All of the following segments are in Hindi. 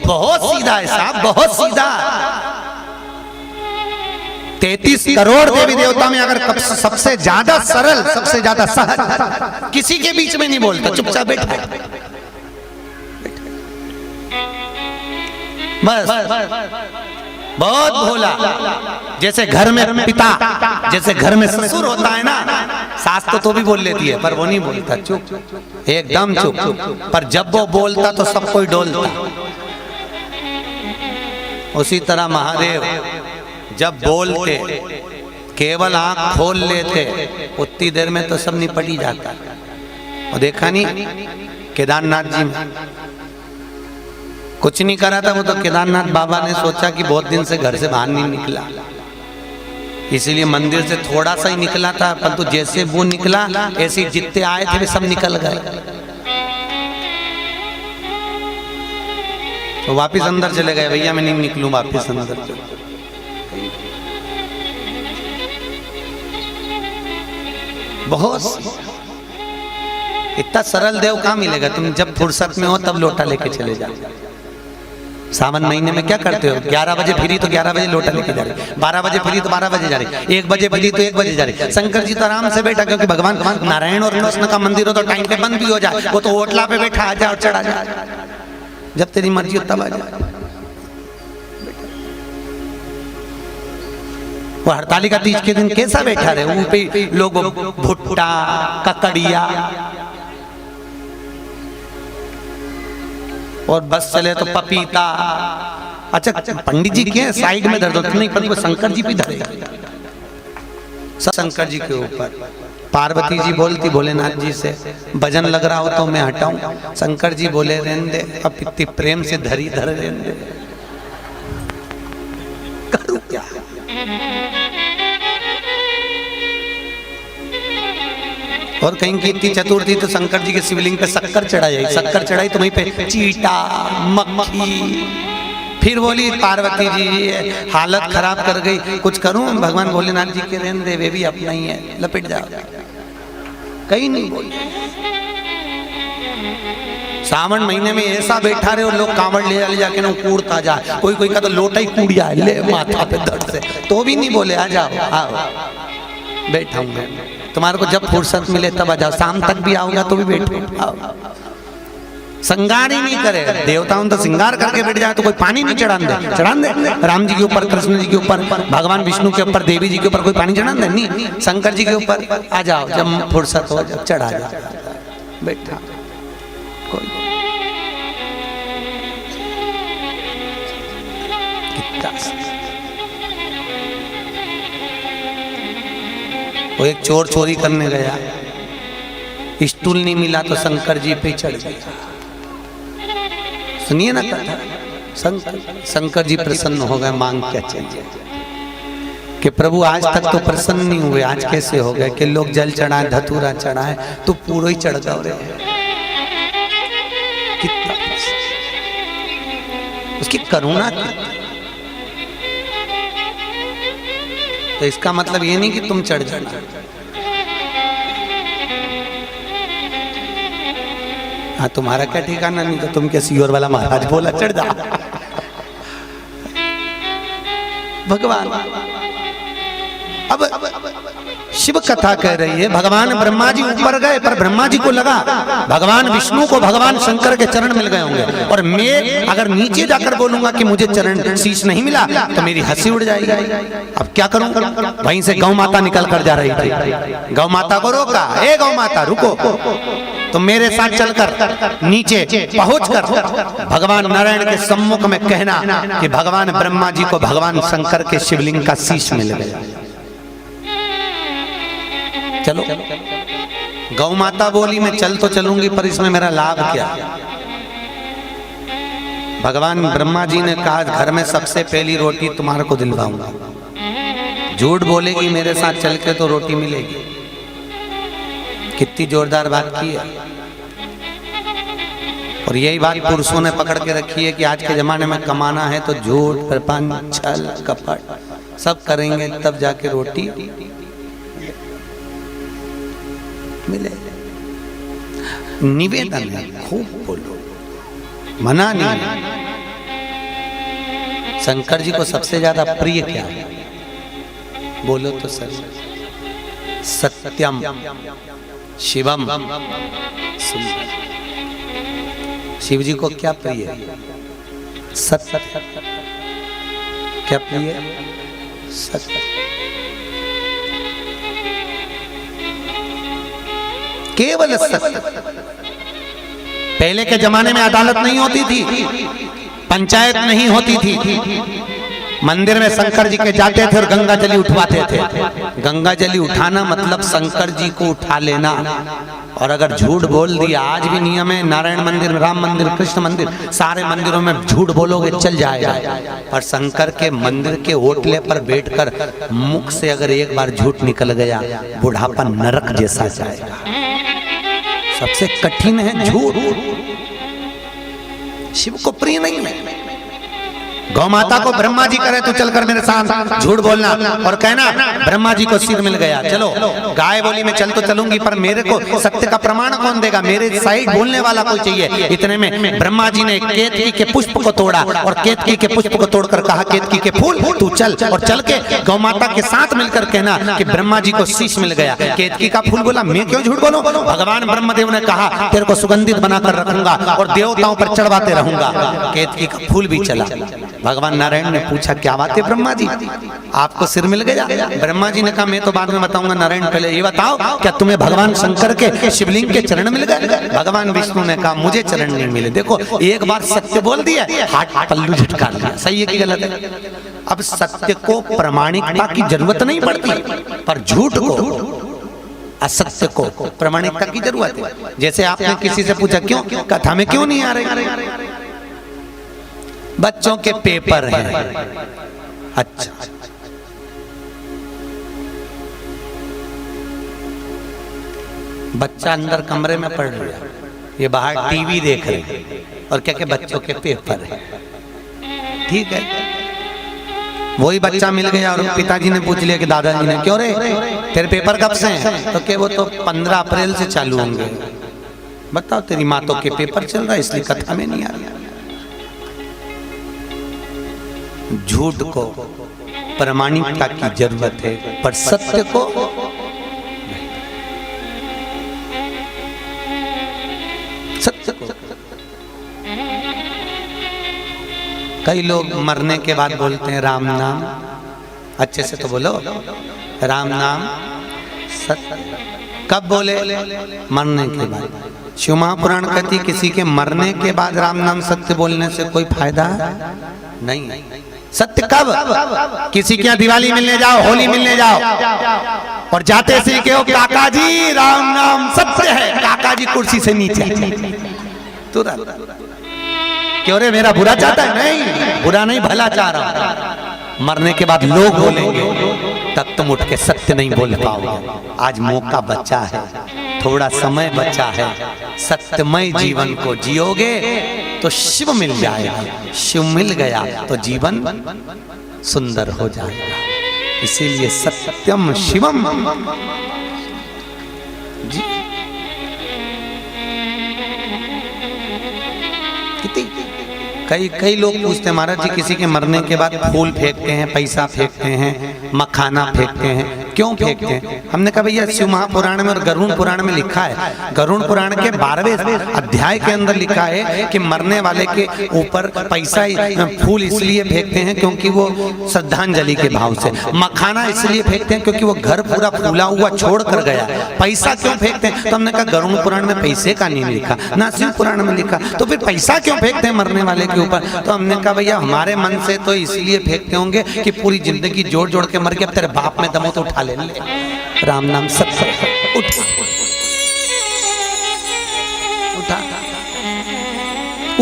बहुत सीधा है साहब, बहुत सीधा। 33 करोड़ देवी देवता में अगर सबसे ज्यादा सरल, सबसे ज्यादा सहज, किसी के बीच में नहीं बोलता, चुपचाप बैठा बस, बहुत भोला। जैसे घर में पिता, जैसे घर में ससुर होता है ना, सास तो भी बोल लेती है पर वो नहीं बोलता, चुप, एकदम चुप। पर जब वो बोलता तो सब कोई डोलता। उसी तरह महादेव जब बोलते, केवल आंख खोल लेते, उतनी देर में तो सब निपट ही जाता। और देखा नहीं केदारनाथ जी में कुछ नहीं करा था, वो तो केदारनाथ बाबा ने सोचा कि बहुत दिन से घर से बाहर नहीं निकला, इसीलिए मंदिर से थोड़ा सा ही निकला था, परंतु जैसे वो निकला ऐसे जितने आए थे वे सब निकल गए। तो वापिस अंदर चले गए, भैया मैं नहीं निकलूं, वापिस अंदर चले। बहुत इतना सरल देव कहाँ मिलेगा? तुम जब फुर्सत में हो तब लोटा लेके चले जाओ। सावन महीने में क्या करते हो? 11 बजे फ्री तो 11 बजे लोटा लेके जा रहे, 12 बजे फ्री तो 12 बजे जा रहे, 1 बजे फ्री तो 1 बजे जा रहे। शंकर जी तो आराम से बैठा, क्योंकि भगवान नारायण और कृष्ण का मंदिर हो तो टाइम पे बंद भी हो जाए, वो तो होटला पे बैठा आ जा और चढ़ा जा, जब तेरी मर्जी हो तब आ जा। वो हरतालिका तीज के दिन कैसा बैठा रहे, वहां पे लोग भुट्टा, ककड़िया, और बस चले तो पपीता। अच्छा पंडित जी के साइड में दर्द होता नहीं, पर शंकर जी भी धरे, शंकर जी के ऊपर। पार्वती जी बोलती भोलेनाथ जी से, भजन लग रहा हो तो मैं हटाऊं। शंकर जी बोले रहने दे, अब इतनी प्रेम से धरी धर रहने दे, करूं क्या? और कहीं की इतनी चतुर थी तो शंकर जी के शिवलिंग पे शक्कर चढ़ाई, शक्कर चढ़ाई तो वहीं पे चीटा, मक्खी। फिर बोली पार्वती जी हालत खराब कर गई, कुछ करूं? भगवान भोलेनाथ जी के रहने दे, वे भी अपना ही है, लपेट जाओ। कहीं नहीं बोली। सावन महीने में ऐसा बैठा रहे और लोग कांवड़ ले जाके ना कूड़ता जाए, कोई कोई का तो लोटा ही कूड़िया है ले माथा पे दर्द से, तो भी नहीं बोले आ जाओ, आओ बैठा हूँ, तुम्हारे को जब फुर्सत मिले तब आ जाओ, शाम तक भी आओगा तो भी बैठो, आओ। श्रृंगार ही नहीं करे, देवताओं तो श्रृंगार करके बैठ जाए तो कोई पानी नहीं चढ़ान दे, चढ़ान दे राम जी के ऊपर, कृष्ण जी के ऊपर, भगवान विष्णु के ऊपर, देवी जी के ऊपर कोई पानी चढ़ान दे? नहीं, शंकर जी के ऊपर आ जाओ, जब फुर्सत हो जब चढ़ा जाओ, बैठा कोई। वो एक चोर चोरी करने गया, स्टूल नहीं मिला तो शंकर जी पे चढ़ गया। सुनिए ना कथा, शंकर जी प्रसन्न हो गए, मांग क्या चाहिए? कि प्रभु आज तक तो प्रसन्न नहीं हुए, आज कैसे हो गए कि लोग जल चढ़ाए, धतूरा चढ़ाए तो पूरा ही चढ़ गए। कितना उसकी करुणा कितनी। तो इसका मतलब ये नहीं कि तुम चढ़ जाना, हाँ तुम्हारा क्या ठिकाना, नहीं तो तुम क्या सीहोर वाला महाराज बोला चढ़ जा। भगवान अब शिव कथा कह रही है, भगवान ब्रह्मा जी ऊपर गए, पर ब्रह्मा जी को लगा भगवान विष्णु को भगवान शंकर के चरण मिल गए होंगे, और मैं अगर नीचे जाकर बोलूंगा कि मुझे चरण शीश नहीं मिला तो मेरी हंसी उड़ जाएगी। अब क्या करूं? वहीं से गौ माता निकल कर जा रही थी, गौ माता को रोका, ए गौ माता रुको, तो मेरे साथ चलकर नीचे पहुंचकर भगवान नारायण के सम्मुख में कहना कि भगवान ब्रह्मा जी को भगवान शंकर के शिवलिंग का शीश मिल गया। चलो, गौ माता बोली मैं चल तो चलूंगी, पर इसमें मेरा लाभ क्या? भगवान ब्रह्मा जी ने कहा घर में सबसे पहली रोटी तुम्हारे को दिलवाऊंगा, झूठ बोलेगी मेरे साथ चल के तो रोटी मिलेगी। कितनी जोरदार बात की है। और यही बात पुरुषों ने पकड़ के रखी है कि आज के जमाने में कमाना है तो झूठ, प्रपंच, छल, कपट सब करेंगे तब जाके रोटी मिले। निवेदन है, खूब बोलो, मना नहीं, शंकर जी को सबसे ज्यादा प्रिय क्या है? बोलो तो सर। सत्यम शिवम सुंदर। शिव जी को क्या प्रिय है? सत्य। क्या प्रिय है? सत्य। केवल सत्य। पहले के जमाने में अदालत नहीं होती थी, पंचायत नहीं होती थी। मंदिर में शंकर जी के जाते थे और गंगा जली उठवाते थे। गंगा जली उठाना मतलब शंकर जी को उठा लेना। और अगर झूठ बोल दिया, आज भी नियम है, नारायण मंदिर, राम मंदिर, कृष्ण मंदिर, सारे मंदिरों में झूठ बोलोगे चल जाएगा, पर शंकर के मंदिर के ओटले पर बैठकर मुख से अगर एक बार झूठ निकल गया, बुढ़ापा नरक जैसा जाएगा। सबसे कठिन है झूठ। शिव को प्रिय नहीं है। गौ माता को ब्रह्मा जी करे तो चलकर मेरे साथ झूठ बोलना और कहना ब्रह्मा जी को सिर मिल गया। चलो गाय बोली में चल तो चलूंगी, पर मेरे को सत्य का प्रमाण कौन देगा? मेरे साइड बोलने वाला कोई चाहिए। इतने में ब्रह्मा जी ने केतकी के पुष्प को तोड़ा और केतकी के पुष्प को तोड़कर कहा, केतकी के फूल तू चल, और चल के गौ माता के साथ मिलकर कहना कि ब्रह्मा जी को शीश मिल गया। केतकी का फूल बोला, मैं क्यों झूठ बोलूं? भगवान ब्रह्मदेव ने कहा तेरे को सुगंधित बनाकर रखूंगा और देवताओं पर चढ़वाते रहूंगा। केतकी का फूल भी चला। भगवान नारायण ने पूछा क्या बात है ब्रह्मा जी, आपको सिर मिल गया? ब्रह्मा जी ने कहा मैं तो बाद में बताऊंगा, नारायण पहले ये बताओ क्या तुम्हें भगवान शंकर के शिवलिंग के चरण मिल गए? भगवान विष्णु ने कहा मुझे चरण नहीं मिले। देखो एक बार सत्य बोल दिया, हाथ पल्लू झटका लिया। सही है कि गलत है? अब सत्य को प्रमाणिकता की जरूरत नहीं पड़ती, पर झूठ को, असत्य को प्रमाणिकता की जरूरत है। जैसे आपने किसी से पूछा क्यों कथा में क्यों नहीं आ रहे? बच्चों के पेपर हैं। अच्छा, बच्चा अंदर कमरे में पढ़ रहा है, ये बाहर टीवी देख रहे हैं और क्या क्या बच्चों के पेपर है। ठीक है, वही बच्चा मिल गया और पिताजी ने पूछ लिया कि दादाजी ने क्यों रे तेरे पेपर कब से हैं? तो क्या वो तो 15 अप्रैल से चालू होंगे। बताओ तेरी माँ तो के पेपर चल रहा है इसलिए कथा में नहीं आ रहा। झूठ को प्रमाणिकता की जरूरत है, पर सत्य को सत्य को। कई लोग मरने के बाद बोलते हैं राम नाम। अच्छे से तो बोलो, राम नाम सत्य। कब बोले? मरने के बाद। शिव महापुराण कहती किसी के मरने के बाद राम नाम सत्य बोलने से कोई फायदा नहीं। सत्य कब? किसी के यहाँ दिवाली मिलने जाओ, होली मिलने जाओ और जाते से कहो काका जी राम नाम सत्य है। काका जी कुर्सी से नीचे तुरंत, क्यों रे मेरा बुरा चाहता है? नहीं, बुरा नहीं, भला चाह रहा हूं। मरने के बाद लोग बोलेंगे, तब तुम उठ के सत्य नहीं बोल पाओगे। आज मौका बचा है, थोड़ा समय बचा है, सत्यमय जीवन को जियोगे तो शिव मिल जाएगा। शिव मिल गया तो जीवन सुंदर हो जाएगा। इसीलिए सत्यम शिवम जी। कई लोग पूछते हैं महाराज जी किसी के मरने के बाद फूल फेंकते हैं, पैसा फेंकते हैं, मखाना फेंकते हैं, क्यों फेंकते हैं? हमने कहा भैया शिव महापुराण में और गरुड़ पुराण में लिखा है। गरुड़ पुराण के 12वें अध्याय के अंदर लिखा है कि मरने वाले के ऊपर पैसा फूल इसलिए फेंकते हैं क्योंकि वो श्रद्धांजलि के भाव से, मखाना इसलिए फेंकते हैं क्योंकि वो घर पूरा फूला हुआ छोड़ कर गया। पैसा क्यों फेंकते हैं? तो हमने कहा गरुड़ पुराण में पैसे का नहीं लिखा, ना शिव पुराण में लिखा, तो फिर पैसा क्यों फेंकते हैं मरने वाले के ऊपर? तो हमने कहा भैया हमारे मन से तो इसलिए फेंकते होंगे कि पूरी जिंदगी जोड़ जोड़ के मर गया, तेरे बाप में दमो तो उठा ले राम नाम सत्य। उठा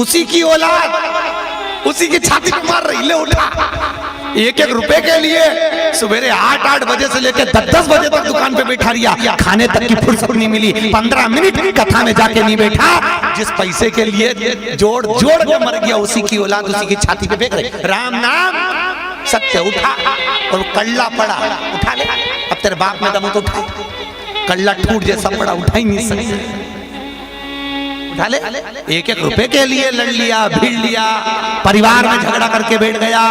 उसी की औलाद उसी की छाती पे मार रही, ले उठा। 1-1 रुपए के लिए सुबह 8-8 बजे से लेकर 10-10 बजे तक दुकान पे बैठा रिया, खाने तक की फुर्सत नहीं मिली, 15 मिनट कथा में जाके नहीं बैठा। जिस पैसे के लिए जोड़ जोड़ के मर गया, उसी की औलाद उसी की छाती पे फेंक रही राम नाम सत्य। उठा और कल्ला पड़ा, उठा ले। अब तेरे बाप में दम तो उठा, कल्ला टूट जैसा पड़ा, उठा ही नहीं सकते। उठा ले, एक एक रुपए के लिए लड़ लिया, भिड़ लिया, परिवार में झगड़ा करके बैठ गया,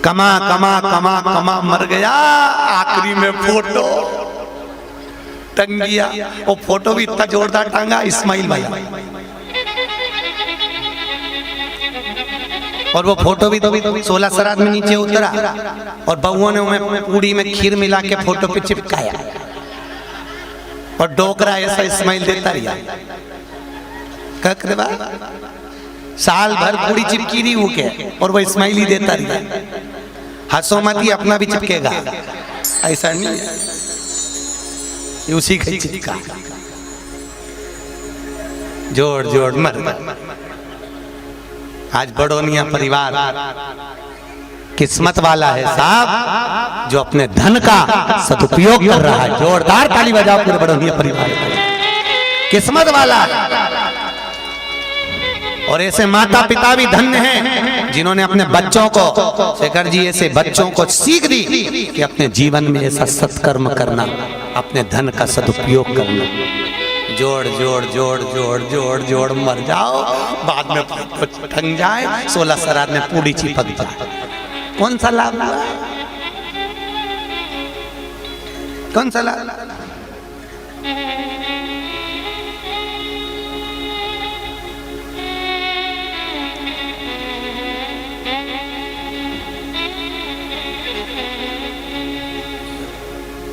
कमा कमा कमा कमा मर गया, आखिरी में फोटो टंग दिया। वो फोटो भी इतना जोरदार टांगा इस्माइल भाई, और वो फोटो भी 16 श्राद्ध में नीचे उतरा और बहुओं ने उन्हें पूड़ी में खीर मिला के फोटो पे चिपकाया और डोकरा ऐसा इस्माइल देता रहा। साल भर पूड़ी चिपकी रही वो के और वो इस्माइल ही देता रहा। हंसो मत, ही अपना भी चिपकेगा, ऐसा नहीं है, ये उसी का चिपका। जोड़ जोड़ मर। आज बड़ोनिया परिवार किस्मत वाला है साहब, जो अपने धन का सदुपयोग कर रहा है। जोरदार ताली बजाओ पूरे बड़ोनिया परिवार, किस्मत वाला। और ऐसे माता पिता भी धन्य हैं जिन्होंने अपने बच्चों को, शेखर जी ऐसे बच्चों को सीख दी कि अपने जीवन में ऐसा सत्कर्म करना, अपने धन का सदुपयोग करना। जोड़ जोड़ जोड़ जोड़ जोड़ जोड़ मर जाओ, बाद में ठंग जाए, 16 श्राद्ध में पूड़ी चिपक जाए। कौन सा लाभ हुआ? कौन सा लाभ?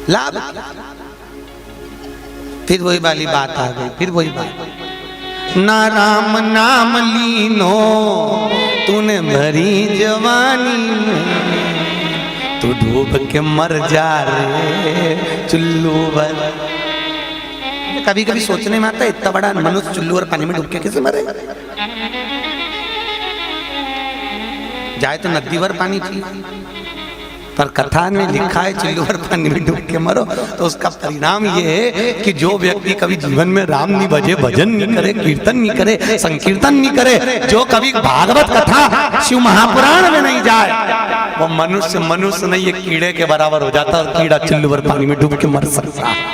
लाभ? फिर वही वाली बात आ गई, फिर वही बात। ना राम नाम लीनो तूने भरी जवानी में, तू डूब के मर जा रे चुल्लू भर। कभी कभी सोचने में आता है, इतना बड़ा मनुष्य चुल्लू और पानी में डूब के कैसे मरेगा? जाए तो नदी भर पानी चाहिए, पर कथा में लिखा है चुल्लू और पानी में डूब के मरो। तो उसका परिणाम ये है कि जो व्यक्ति कभी जीवन में राम नहीं भजे, भजन नहीं करे, कीर्तन नहीं करे, संकीर्तन नहीं करे, जो कभी भागवत कथा शिव महापुराण में नहीं जाए, वो मनुष्य नहीं, ये कीड़े के बराबर हो जाता और कीड़ा चुल्लू और पानी में डूब के मर सकता है।